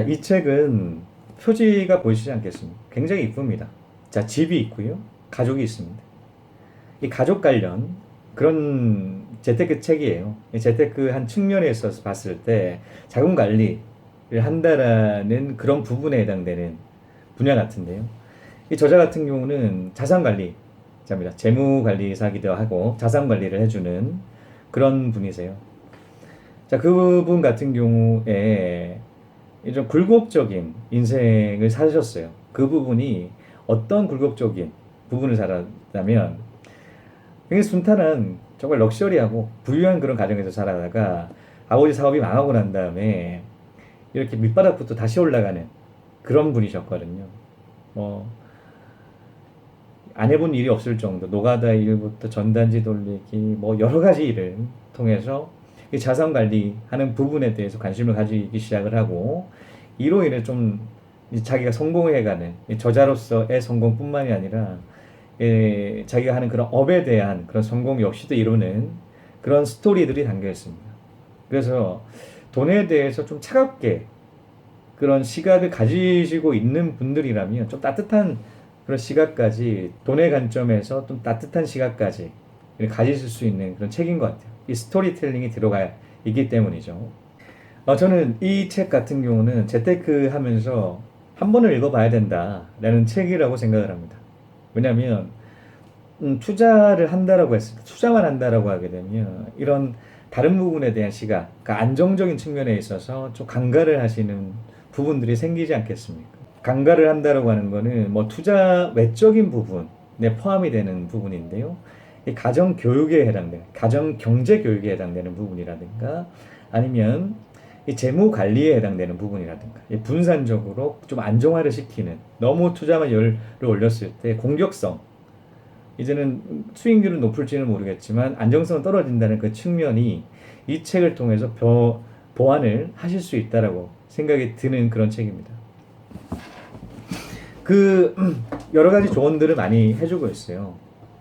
이 책은 표지가 보이시지 않겠습니까? 굉장히 이쁩니다. 자, 집이 있고요. 가족이 있습니다. 이 가족 관련 그런 재테크 책이에요. 이 재테크 한 측면에 있어서 봤을 때 자금 관리를 한다라는 그런 부분에 해당되는 분야 같은데요. 이 저자 같은 경우는 자산 관리자입니다. 재무 관리사기도 하고 자산 관리를 해주는 그런 분이세요. 자, 그분 같은 경우에 좀 굴곡적인 인생을 사셨어요. 그 부분이 어떤 굴곡적인 부분을 살았다면 굉장히 순탄한 정말 럭셔리하고 부유한 그런 가정에서 살아다가 아버지 사업이 망하고 난 다음에 이렇게 밑바닥부터 다시 올라가는 그런 분이셨거든요. 뭐 안 해본 일이 없을 정도 노가다 일부터 전단지 돌리기 뭐 여러 가지 일을 통해서 이 자산 관리하는 부분에 대해서 관심을 가지기 시작을 하고 이로 인해 좀 자기가 성공해가는 저자로서의 성공뿐만이 아니라 자기가 하는 그런 업에 대한 그런 성공 역시도 이루는 그런 스토리들이 담겨 있습니다. 그래서 돈에 대해서 좀 차갑게 그런 시각을 가지시고 있는 분들이라면 좀 따뜻한 그런 시각까지 돈의 관점에서 좀 따뜻한 시각까지 가지실 수 있는 그런 책인 것 같아요. 이 스토리텔링이 들어가 있기 때문이죠. 저는 이 책 같은 경우는 재테크 하면서 한 번을 읽어봐야 된다라는 책이라고 생각을 합니다. 왜냐하면 투자를 한다라고 했을 때 투자만 한다라고 하게 되면 이런 다른 부분에 대한 시각, 그러니까 안정적인 측면에 있어서 좀 강가를 하시는 부분들이 생기지 않겠습니까? 강가를 한다라고 하는 거는 뭐 투자 외적인 부분에 포함이 되는 부분인데요. 이 가정 교육에 해당되는, 가정 경제 교육에 해당되는 부분이라든가 아니면 이 재무 관리에 해당되는 부분이라든가 분산적으로 좀 안정화를 시키는 너무 투자만 열을 올렸을 때 공격성 이제는 수익률은 높을지는 모르겠지만 안정성은 떨어진다는 그 측면이 이 책을 통해서 보완을 하실 수 있다라고 생각이 드는 그런 책입니다. 그 여러 가지 조언들을 많이 해주고 있어요.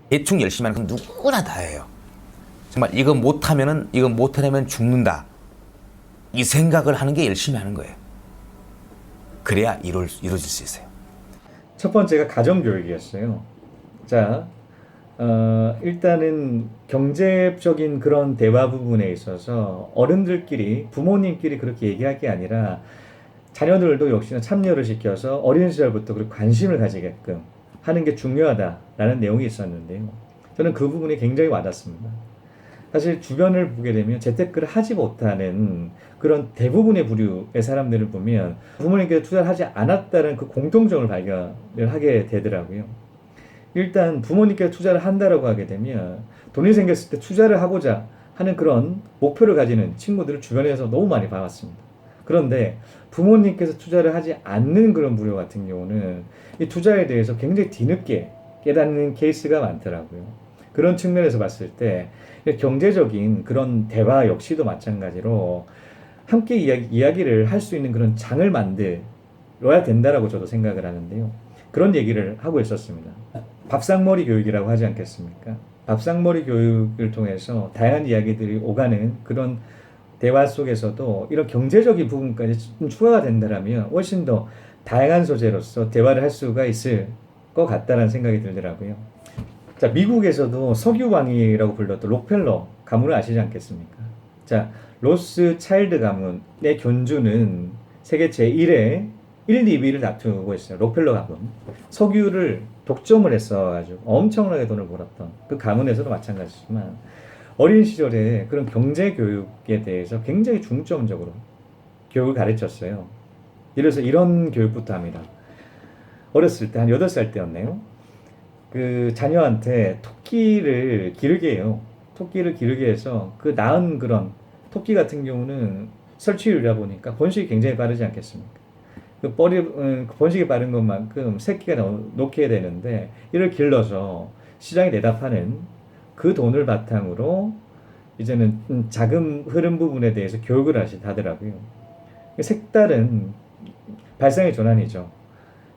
대충 열심히 하는 건 누구나 다 해요. 정말 이거 못하려면 죽는다. 이 생각을 하는 게 열심히 하는 거예요. 그래야 이루어질 수 있어요. 첫 번째가 가정교육이었어요. 자, 일단은 경제적인 그런 대화 부분에 있어서 어른들끼리, 부모님끼리 그렇게 얘기할 게 아니라 자녀들도 역시나 참여를 시켜서 어린 시절부터 그렇게 관심을 가지게끔 하는 게 중요하다라는 내용이 있었는데요. 저는 그 부분이 굉장히 와닿습니다. 사실 주변을 보게 되면 재테크를 하지 못하는 그런 대부분의 부류의 사람들을 보면 부모님께서 투자를 하지 않았다는 그 공통점을 발견을 하게 되더라고요. 일단 부모님께서 투자를 한다라고 하게 되면 돈이 생겼을 때 투자를 하고자 하는 그런 목표를 가지는 친구들을 주변에서 너무 많이 봐왔습니다. 그런데 부모님께서 투자를 하지 않는 그런 부류 같은 경우는 이 투자에 대해서 굉장히 뒤늦게 깨닫는 케이스가 많더라고요. 그런 측면에서 봤을 때 경제적인 그런 대화 역시도 마찬가지로 함께 이야기를 할 수 있는 그런 장을 만들어야 된다라고 저도 생각을 하는데요. 그런 얘기를 하고 있었습니다. 밥상머리 교육이라고 하지 않겠습니까? 밥상머리 교육을 통해서 다양한 이야기들이 오가는 그런 대화 속에서도 이런 경제적인 부분까지 좀 추가가 된다면 훨씬 더 다양한 소재로서 대화를 할 수가 있을 것 같다는 생각이 들더라고요. 자, 미국에서도 석유왕이라고 불렸던 록펠러 가문을 아시지 않겠습니까? 자, 로스 차일드 가문의 견주는 세계 제1의 1, 2위를 다투고 있어요. 록펠러 가문. 석유를 독점을 했어가지고 엄청나게 돈을 벌었던 그 가문에서도 마찬가지지만 어린 시절에 그런 경제 교육에 대해서 굉장히 중점적으로 교육을 가르쳤어요. 이래서 이런 교육부터 합니다. 어렸을 때 한 8살 때였네요. 그 자녀한테 토끼를 기르게 해요. 토끼를 기르게 해서 그 낳은 그런 토끼 같은 경우는 설치율이라 보니까 번식이 굉장히 빠르지 않겠습니까? 번식이 빠른 것만큼 새끼가 놓게 되는데 이를 길러서 시장에 내다 파는 그 돈을 바탕으로 이제는 자금 흐름 부분에 대해서 교육을 하더라고요. 색다른 발상의 전환이죠.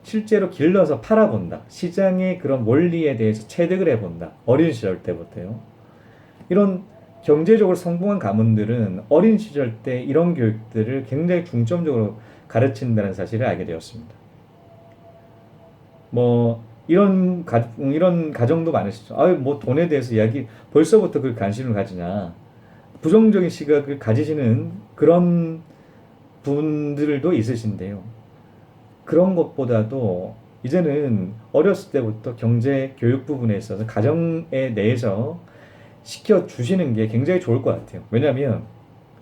실제로 길러서 팔아본다. 시장의 그런 원리에 대해서 체득을 해본다. 어린 시절 때부터요. 이런 경제적으로 성공한 가문들은 어린 시절 때 이런 교육들을 굉장히 중점적으로 가르친다는 사실을 알게 되었습니다. 뭐 이런 가정도 많으시죠. 아유, 뭐 돈에 대해서 이야기 벌써부터 그 관심을 가지냐. 부정적인 시각을 가지시는 그런 분들도 있으신데요. 그런 것보다도 이제는 어렸을 때부터 경제 교육 부분에 있어서 가정에 내에서 시켜주시는 게 굉장히 좋을 것 같아요. 왜냐하면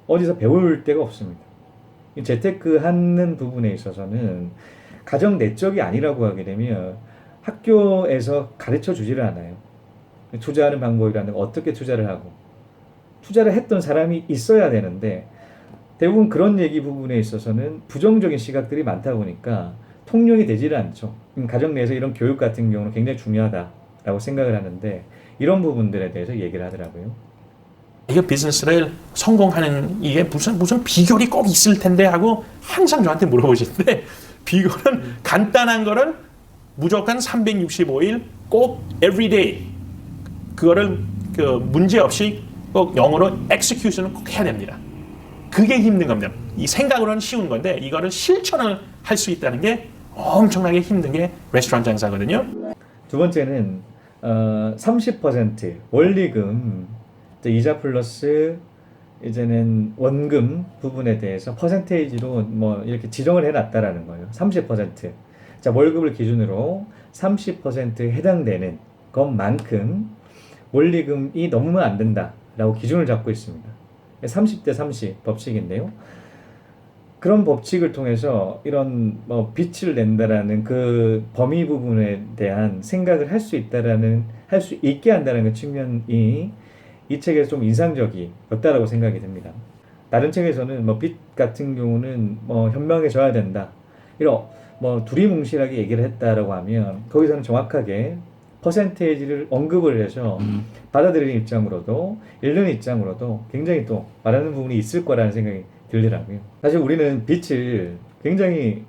어디서 배울 데가 없습니다. 재테크하는 부분에 있어서는 가정 내적이 아니라고 하게 되면 학교에서 가르쳐 주지를 않아요. 투자하는 방법이라는 어떻게 투자를 하고 투자를 했던 사람이 있어야 되는데 대부분 그런 얘기 부분에 있어서는 부정적인 시각들이 많다 보니까 통용이 되지를 않죠. 가정 내에서 이런 교육 같은 경우는 굉장히 중요하다라고 생각을 하는데 이런 부분들에 대해서 얘기를 하더라고요. 이게 비즈니스를 성공하는 이게 무슨 비결이 꼭 있을 텐데 하고 항상 저한테 물어보시는데 비결은 간단한 거를 무조건 365일 꼭 everyday 그거를 그 문제 없이 꼭 영어로 execution을 꼭 해야 됩니다. 그게 힘든 겁니다. 이 생각으로는 쉬운 건데 이거를 실천을 할 수 있다는 게 엄청나게 힘든 게 레스토랑 장사거든요. 두 번째는 30% 원리금 이자 플러스 이제는 원금 부분에 대해서 퍼센테이지로 뭐 이렇게 지정을 해놨다라는 거예요. 30%. 자, 월급을 기준으로 30% 해당되는 것만큼 원리금이 넘으면 안 된다라고 기준을 잡고 있습니다. 30대 30 법칙인데요. 그런 법칙을 통해서 이런 뭐 빚을 낸다라는 그 범위 부분에 대한 생각을 할 수 있게 한다는 그 측면이 이 책에서 좀 인상적이었다라고 생각이 듭니다. 다른 책에서는 뭐 빚 같은 경우는 뭐 현명해져야 된다. 이런 뭐 두리뭉실하게 얘기를 했다라고 하면 거기서는 정확하게 퍼센테이지를 언급을 해서 받아들이는 입장으로도 읽는 입장으로도 굉장히 또 말하는 부분이 있을 거라는 생각이 들더라고요. 사실 우리는 빚을 굉장히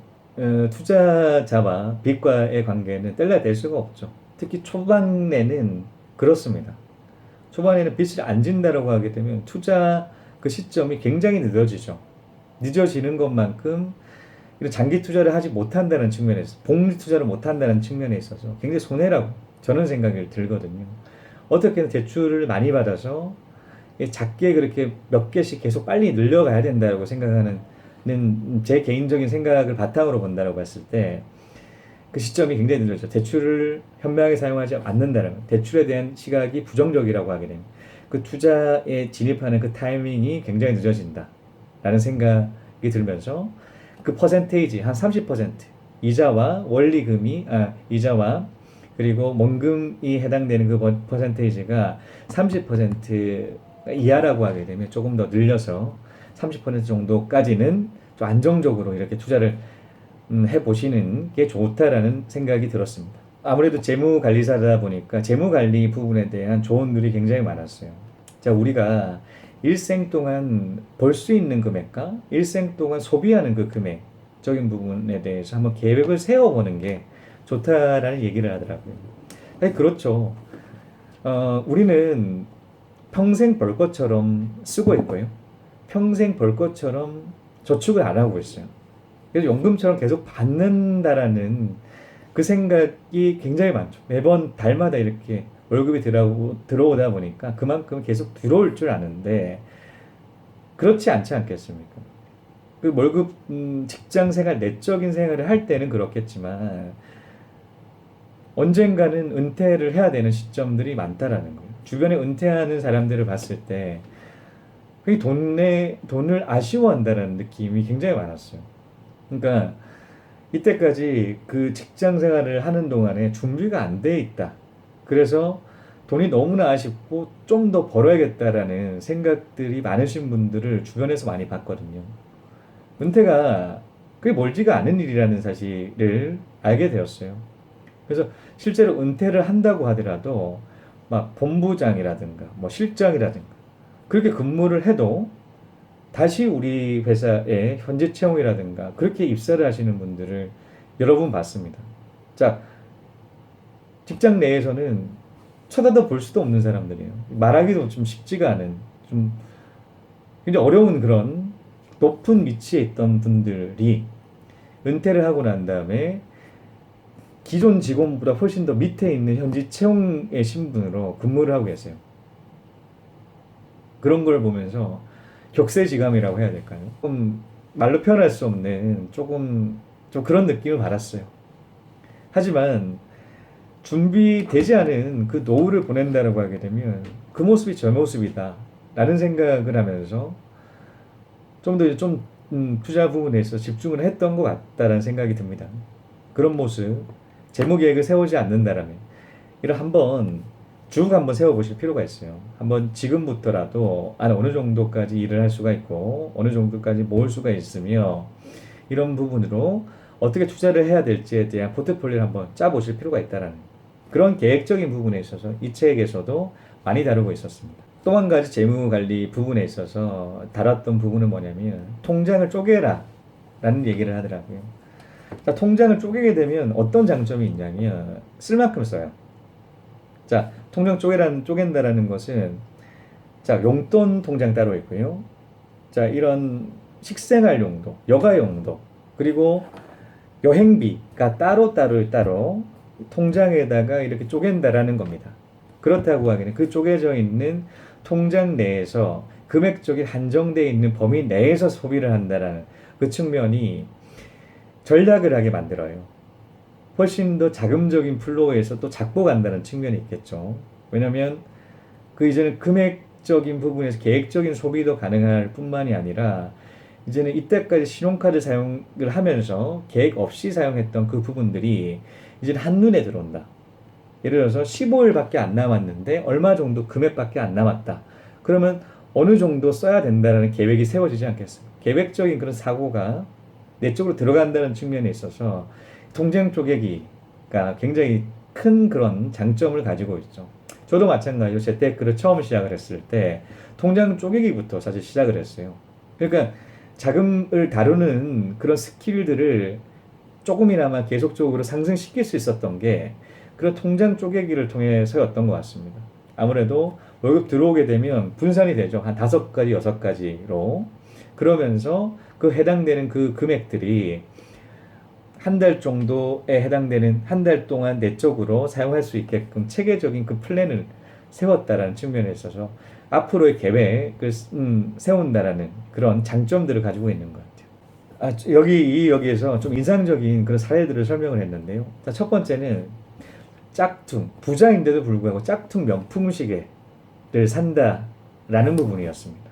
투자자와 빚과의 관계는 뗄래야 수가 없죠. 특히 초반에는 그렇습니다. 초반에는 빚을 안 진다라고 하게 되면 투자 그 시점이 굉장히 늦어지죠. 늦어지는 것만큼 장기 투자를 하지 못한다는 측면에서 복리 투자를 못한다는 측면에 있어서 굉장히 손해라고 저는 생각이 들거든요. 어떻게든 대출을 많이 받아서 작게 그렇게 몇 개씩 계속 빨리 늘려가야 된다고 생각하는 제 개인적인 생각을 바탕으로 본다고 봤을 때 그 시점이 굉장히 늦어져. 대출을 현명하게 사용하지 않는다는 것. 대출에 대한 시각이 부정적이라고 하게 되면 그 투자에 진입하는 그 타이밍이 굉장히 늦어진다라는 생각이 들면서 그 퍼센테이지 한 30% 이자와 원리금이 이자와 그리고 원금이 해당되는 그 퍼센테이지가 30% 이하라고 하게 되면 조금 더 늘려서 30% 정도까지는 좀 안정적으로 이렇게 투자를 해보시는 게 좋다라는 생각이 들었습니다. 아무래도 재무관리사다 보니까 재무관리 부분에 대한 조언들이 굉장히 많았어요. 자, 우리가 일생 동안 벌 수 있는 금액과 일생 동안 소비하는 그 금액적인 부분에 대해서 한번 계획을 세워보는 게 좋다라는 얘기를 하더라고요. 아니, 그렇죠. 우리는 평생 벌 것처럼 쓰고 있고요. 평생 벌 것처럼 저축을 안 하고 있어요. 그래서 연금처럼 계속 받는다라는 그 생각이 굉장히 많죠. 매번 달마다 이렇게 월급이 들어오다 보니까 그만큼 계속 들어올 줄 아는데 그렇지 않지 않겠습니까? 그 월급 직장 생활, 내적인 생활을 할 때는 그렇겠지만 언젠가는 은퇴를 해야 되는 시점들이 많다라는 거예요. 주변에 은퇴하는 사람들을 봤을 때 돈을 아쉬워한다는 느낌이 굉장히 많았어요. 그러니까 이때까지 그 직장 생활을 하는 동안에 준비가 안 돼 있다. 그래서 돈이 너무나 아쉽고 좀 더 벌어야겠다라는 생각들이 많으신 분들을 주변에서 많이 봤거든요. 은퇴가 그게 멀지가 않은 일이라는 사실을 알게 되었어요. 그래서 실제로 은퇴를 한다고 하더라도 막 본부장이라든가 뭐 실장이라든가 그렇게 근무를 해도 다시 우리 회사에 현재 채용이라든가 그렇게 입사를 하시는 분들을 여러 분 봤습니다. 자, 직장 내에서는 쳐다도 볼 수도 없는 사람들이에요. 말하기도 좀 쉽지가 않은 좀 굉장히 어려운 그런 높은 위치에 있던 분들이 은퇴를 하고 난 다음에 기존 직원보다 훨씬 더 밑에 있는 현지 채용의 신분으로 근무를 하고 계세요. 그런 걸 보면서 격세지감이라고 해야 될까요? 조금 말로 표현할 수 없는 조금 좀 그런 느낌을 받았어요. 하지만 준비되지 않은 그 노후를 보낸다라고 하게 되면 그 모습이 저 모습이다 라는 생각을 하면서 좀 더 투자 부분에서 집중을 했던 것 같다라는 생각이 듭니다. 그런 모습, 재무 계획을 세우지 않는다라면 이를 쭉 한번 세워보실 필요가 있어요. 한번 지금부터라도 어느 정도까지 일을 할 수가 있고 어느 정도까지 모을 수가 있으며 이런 부분으로 어떻게 투자를 해야 될지에 대한 포트폴리오를 한번 짜보실 필요가 있다라는 그런 계획적인 부분에 있어서 이 책에서도 많이 다루고 있었습니다. 또 한 가지 재무관리 부분에 있어서 다뤘던 부분은 뭐냐면 통장을 쪼개라 라는 얘기를 하더라고요. 자, 통장을 쪼개게 되면 어떤 장점이 있냐면 쓸 만큼 써요. 자, 통장 쪼갠다라는 것은 자, 용돈 통장 따로 있고요. 자, 이런 식생활 용도, 여가 용도, 그리고 여행비가 따로 통장에다가 이렇게 쪼갠다라는 겁니다. 그렇다고 하기에는 그 쪼개져 있는 통장 내에서 금액적인 한정되어 있는 범위 내에서 소비를 한다라는 그 측면이 전략을 하게 만들어요. 훨씬 더 자금적인 플로우에서 또 잡고 간다는 측면이 있겠죠. 왜냐하면 그 이제는 금액적인 부분에서 계획적인 소비도 가능할 뿐만이 아니라 이제는 이때까지 신용카드 사용을 하면서 계획 없이 사용했던 그 부분들이 이제는 한눈에 들어온다. 예를 들어서 15일밖에 안 남았는데 얼마 정도 금액밖에 안 남았다. 그러면 어느 정도 써야 된다는 계획이 세워지지 않겠습니까? 계획적인 그런 사고가 내 쪽으로 들어간다는 측면에 있어서 통장 쪼개기가 굉장히 큰 그런 장점을 가지고 있죠. 저도 마찬가지로 재테크를 처음 시작을 했을 때 통장 쪼개기부터 사실 시작을 했어요. 그러니까 자금을 다루는 그런 스킬들을 조금이나마 계속적으로 상승시킬 수 있었던 게 그런 통장 쪼개기를 통해서였던 것 같습니다. 아무래도 월급 들어오게 되면 분산이 되죠. 한 5가지, 6가지로. 그러면서 그 해당되는 그 금액들이 한 달 정도에 해당되는 한 달 동안 내적으로 사용할 수 있게끔 체계적인 그 플랜을 세웠다라는 측면에 있어서 앞으로의 계획을 세운다라는 그런 장점들을 가지고 있는 것 같아요. 여기에서 좀 인상적인 그런 사례들을 설명을 했는데요. 자, 첫 번째는 짝퉁, 부자인데도 불구하고 짝퉁 명품 시계를 산다라는 부분이었습니다.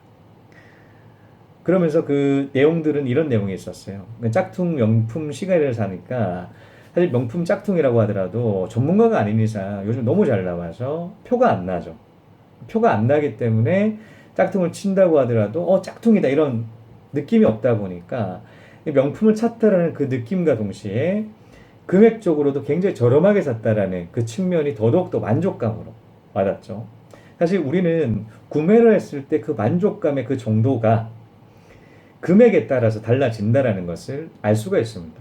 그러면서 그 내용들은 이런 내용이 있었어요. 짝퉁 명품 시계를 사니까 사실 명품 짝퉁이라고 하더라도 전문가가 아닌 이상 요즘 너무 잘 나와서 표가 안 나죠. 표가 안 나기 때문에 짝퉁을 친다고 하더라도 짝퉁이다 이런 느낌이 없다 보니까 명품을 찾다라는 그 느낌과 동시에 금액적으로도 굉장히 저렴하게 샀다라는 그 측면이 더더욱더 만족감으로 와닿죠. 사실 우리는 구매를 했을 때 그 만족감의 그 정도가 금액에 따라서 달라진다라는 것을 알 수가 있습니다.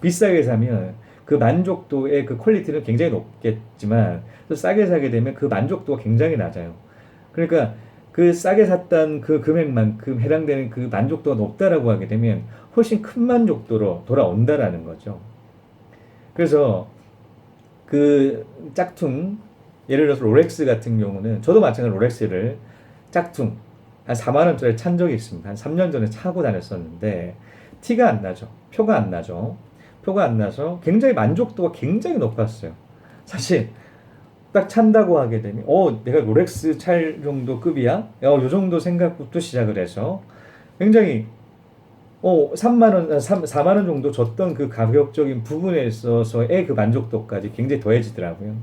비싸게 사면 그 만족도의 그 퀄리티는 굉장히 높겠지만 또 싸게 사게 되면 그 만족도가 굉장히 낮아요. 그러니까 그 싸게 샀던 그 금액만큼 해당되는 그 만족도가 높다라고 하게 되면 훨씬 큰 만족도로 돌아온다라는 거죠. 그래서 그 짝퉁, 예를 들어서 롤렉스 같은 경우는 저도 마찬가지로 롤렉스를 짝퉁 한 4만 원짜리 찬 적이 있습니다. 한 3년 전에 차고 다녔었는데 티가 안 나죠. 표가 안 나죠. 표가 안 나서 굉장히 만족도가 굉장히 높았어요. 사실 딱 찬다고 하게 되면 내가 롤렉스 찰 정도 급이야? 요 정도 생각부터 시작을 해서 굉장히 4만 원 정도 줬던 그 가격적인 부분에 있어서의 그 만족도까지 굉장히 더해지더라고요.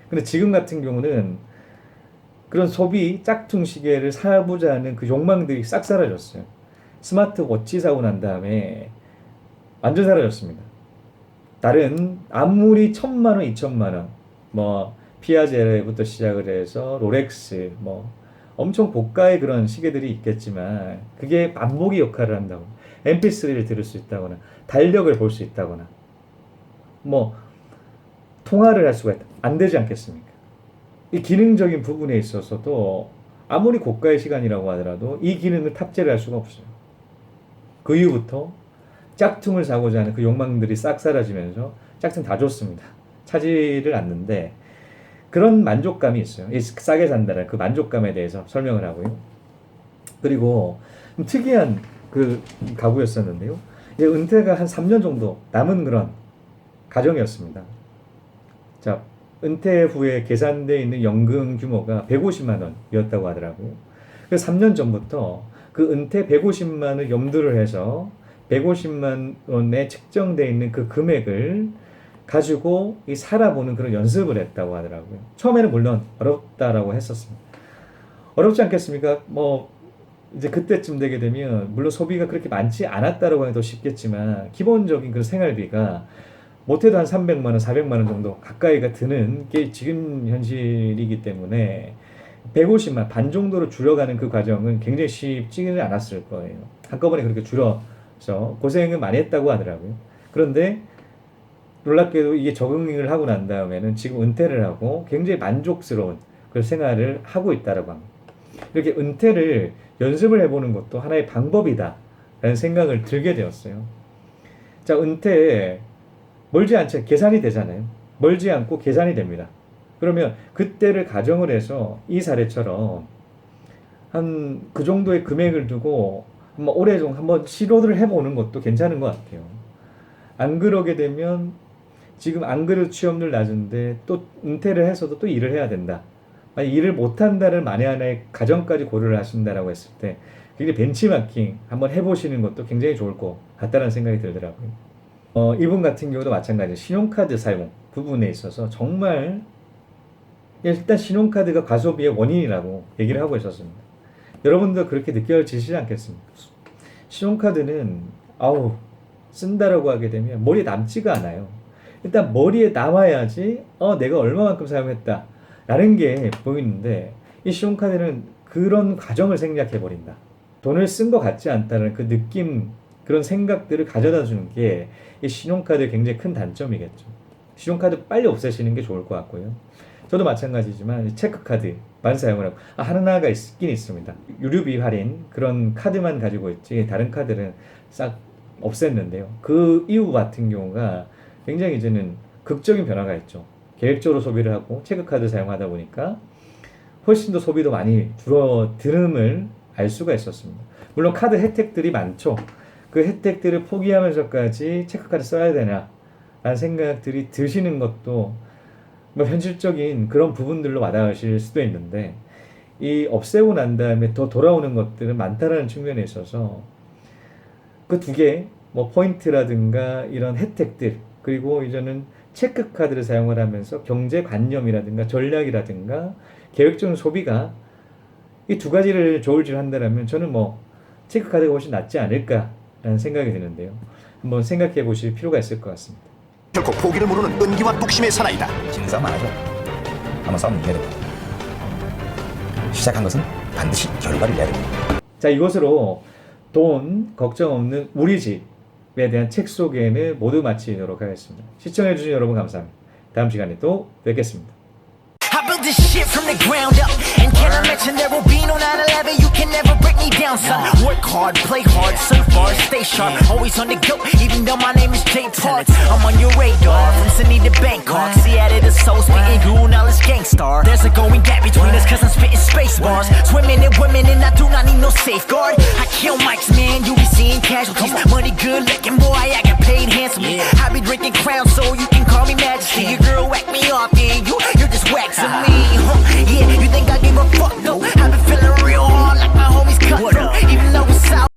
근데 지금 같은 경우는 그런 소비 짝퉁 시계를 사보자 하는 그 욕망들이 싹 사라졌어요. 스마트워치 사고 난 다음에 완전 사라졌습니다. 다른 아무리 1,000만 원, 2,000만 원, 뭐 피아제부터 시작을 해서 롤렉스, 뭐 엄청 고가의 그런 시계들이 있겠지만 그게 만보기 역할을 한다고. MP3를 들을 수 있다거나 달력을 볼 수 있다거나 뭐 통화를 할 수가 있다. 안 되지 않겠습니까? 이 기능적인 부분에 있어서도 아무리 고가의 시간이라고 하더라도 이 기능을 탑재를 할 수가 없어요. 그 이후부터 짝퉁을 사고자 하는 그 욕망들이 싹 사라지면서 짝퉁 다 줬습니다. 차지를 않는데 그런 만족감이 있어요. 이 싸게 산다는 그 만족감에 대해서 설명을 하고요. 그리고 좀 특이한 그 가구였었는데요. 이제 은퇴가 한 3년 정도 남은 그런 가정이었습니다. 자, 은퇴 후에 계산되어 있는 연금 규모가 150만 원이었다고 하더라고요. 그래서 3년 전부터 그 은퇴 150만 원을 염두를 해서 150만 원에 측정되어 있는 그 금액을 가지고 이 살아보는 그런 연습을 했다고 하더라고요. 처음에는 물론 어렵다라고 했었습니다. 어렵지 않겠습니까? 뭐 이제 그때쯤 되게 되면 물론 소비가 그렇게 많지 않았다라고 해도 쉽겠지만 기본적인 그 생활비가 못해도 한 300만 원, 400만 원 정도 가까이가 드는 게 지금 현실이기 때문에 150만 반 정도로 줄여가는 그 과정은 굉장히 쉽지는 않았을 거예요. 한꺼번에 그렇게 줄여서 고생을 많이 했다고 하더라고요. 그런데 놀랍게도 이게 적응을 하고 난 다음에는 지금 은퇴를 하고 굉장히 만족스러운 그런 생활을 하고 있다라고 합니다. 이렇게 은퇴를 연습을 해보는 것도 하나의 방법이다라는 생각을 들게 되었어요. 자, 은퇴에 멀지 않게 계산이 되잖아요. 멀지 않고 계산이 됩니다. 그러면 그때를 가정을 해서 이 사례처럼 한 그 정도의 금액을 두고 한번 올해 좀 한번 시도를 해보는 것도 괜찮은 것 같아요. 안 그러게 되면 지금 안 그래도 취업률 낮은데 또 은퇴를 해서도 또 일을 해야 된다. 만약 일을 못한다는 만에 하나의 가정까지 고려를 하신다라고 했을 때 굉장히 벤치마킹 한번 해보시는 것도 굉장히 좋을 것 같다는 생각이 들더라고요. 이분 같은 경우도 마찬가지로 신용카드 사용 부분에 있어서 정말 일단 신용카드가 과소비의 원인이라고 얘기를 하고 있었습니다. 여러분도 그렇게 느껴지시지 않겠습니까? 신용카드는 쓴다라고 하게 되면 머리에 남지가 않아요. 일단 머리에 남아야지 내가 얼마만큼 사용했다 라는 게 보이는데 이 신용카드는 그런 과정을 생략해버린다. 돈을 쓴 것 같지 않다는 그 느낌, 그런 생각들을 가져다 주는 게 이 신용카드의 굉장히 큰 단점이겠죠. 신용카드 빨리 없애시는 게 좋을 것 같고요. 저도 마찬가지지만 체크카드만 사용을 하고 하나가 있긴 있습니다. 유류비 할인 그런 카드만 가지고 있지 다른 카드는 싹 없앴는데요. 그 이후 같은 경우가 굉장히 이제는 극적인 변화가 있죠. 계획적으로 소비를 하고 체크카드 사용하다 보니까 훨씬 더 소비도 많이 줄어드름을 알 수가 있었습니다. 물론 카드 혜택들이 많죠. 그 혜택들을 포기하면서까지 체크카드 써야 되나 라는 생각들이 드시는 것도 뭐 현실적인 그런 부분들로 와닿으실 수도 있는데 이 없애고 난 다음에 더 돌아오는 것들은 많다라는 측면에 있어서 그 두 개, 뭐 포인트라든가 이런 혜택들 그리고 이제는 체크카드를 사용을 하면서 경제관념이라든가 전략이라든가 계획적인 소비가 이 두 가지를 조울질 한다면 저는 뭐 체크카드가 훨씬 낫지 않을까라는 생각이 드는데요. 한번 생각해 보실 필요가 있을 것 같습니다. 결코 포기를 모르는 끈기와 뚝심의 사나이다. 지는 싸움 안 하죠. 한번 싸우면 이겨야 됩니다. 시작한 것은 반드시 결과를 내야 됩니다. 자, 이것으로 돈 걱정 없는 우리 집에 대한 책 소개는 모두 마치도록 하겠습니다. 시청해주신 여러분 감사합니다. 다음 시간에 또 뵙겠습니다. I built this shit from the ground up. And can I mention there will be no 9/11? You can never break me down, son. Work hard, play hard, surf hard, stay sharp. Always on the go, even though my name is Jay Parks. I'm on your radar, from Sydney to Bangkok. Seattle to Seoul, spitting guru knowledge gangstar. There's a going gap between us cause I'm spitting space bars. Swimming in women and I do not need no safeguard. I kill mics, man, you be seeing casualties. Money good looking, boy, I get paid handsomely. I be drinking Crown, so you can call me Majesty. Your girl whack me off, yeah, you're just waxing me.